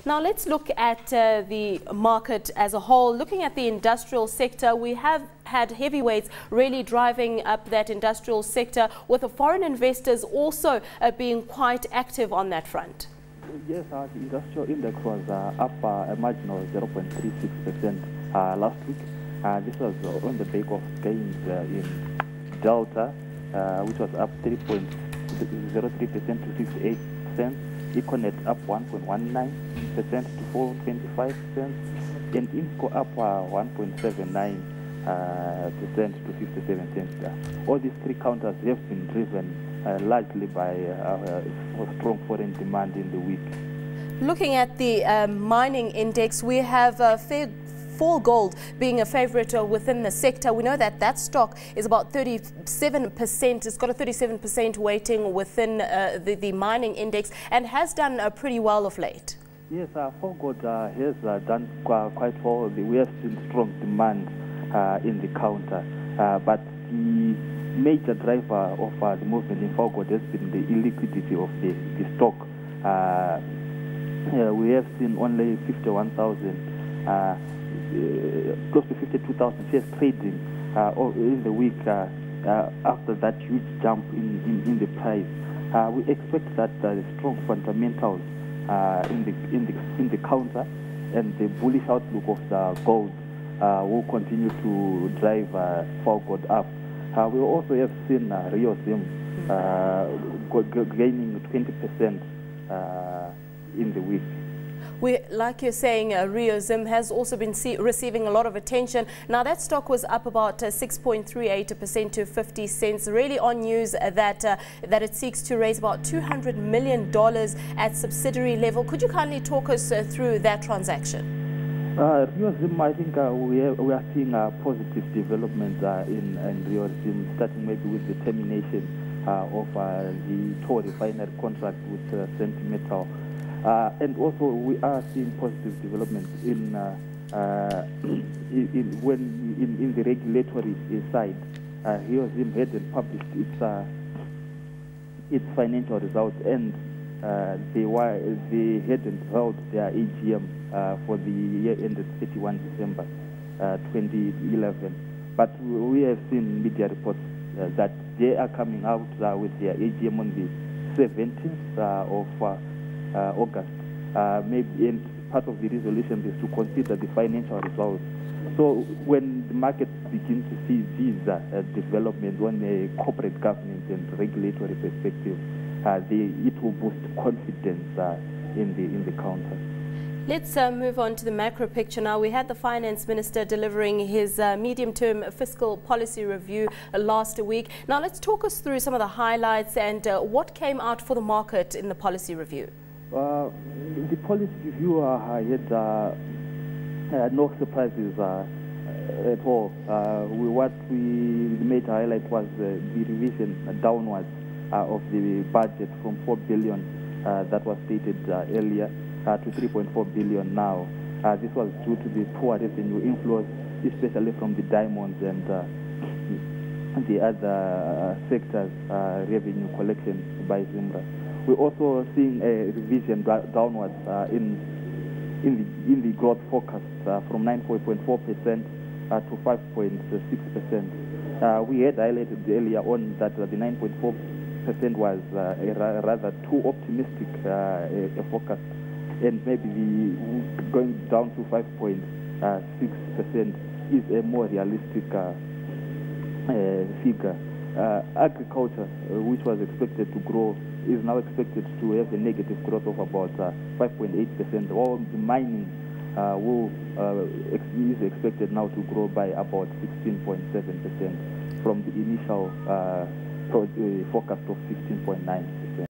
Now let's look at the market as a whole. Looking at the industrial sector, we have had heavyweights really driving up that industrial sector, with the foreign investors also being quite active on that front. Yes, the industrial index was up a margin of 0.36% last week. This was on the back of gains in Delta, which was up 3.03% to 58 cents. Econet up 1.19% to 4.25 cents, and Insco up 1.79% to 57 cents. All these three counters have been driven largely by strong foreign demand in the week. Looking at the mining index, we have Full Gold being a favorite within the sector. We know that that stock is about 37%. It's got a 37% weighting within the mining index and has done pretty well of late. Yes, Full Gold has done quite well. We have seen strong demand in the counter, but the major driver of the movement in Full Gold has been the illiquidity of the stock. We have seen only 51,000 close to 52,000 shares trading in the week after that huge jump in the price. We expect that the strong fundamentals in the counter and the bullish outlook of the gold will continue to drive Full Gold up. We also have seen RioZim gaining 20% in the week. Like you're saying, RioZim has also been receiving a lot of attention. Now that stock was up about 6.38% to 50 cents, really on news that it seeks to raise about $200 million at subsidiary level. Could you kindly talk us through that transaction? RioZim, I think we are seeing a positive development in RioZim, starting maybe with the termination of the toll refinery contract with Sentimental. And also we are seeing positive developments in the regulatory side. RioZim hadn't published its financial results, and they hadn't held their AGM for the year ended 31 December 2011. But we have seen media reports that they are coming out with their AGM on the 17th of August. Maybe, and part of the resolution is to consider the financial results. So when the market begins to see these developments on a corporate governance and regulatory perspective, it will boost confidence in the counter. Let's move on to the macro picture now. We had the finance minister delivering his medium-term fiscal policy review last week. Now let's talk us through some of the highlights and what came out for the market in the policy review. The policy review had no surprises at all. The major highlight was the revision downwards of the budget from 4 billion that was stated earlier to 3.4 billion now. This was due to the poor revenue inflows, especially from the diamonds and the other sectors revenue collection by Zimbabwe. We're also seeing a revision downwards in the growth forecast from 9.4% to 5.6%. We had highlighted earlier on that the 9.4% was a rather too optimistic a forecast, and maybe going down to 5.6% is a more realistic figure. Agriculture, which was expected to grow, is now expected to have a negative growth of about 5.8%. While the mining is expected now to grow by about 16.7% from the initial forecast of 15.9%.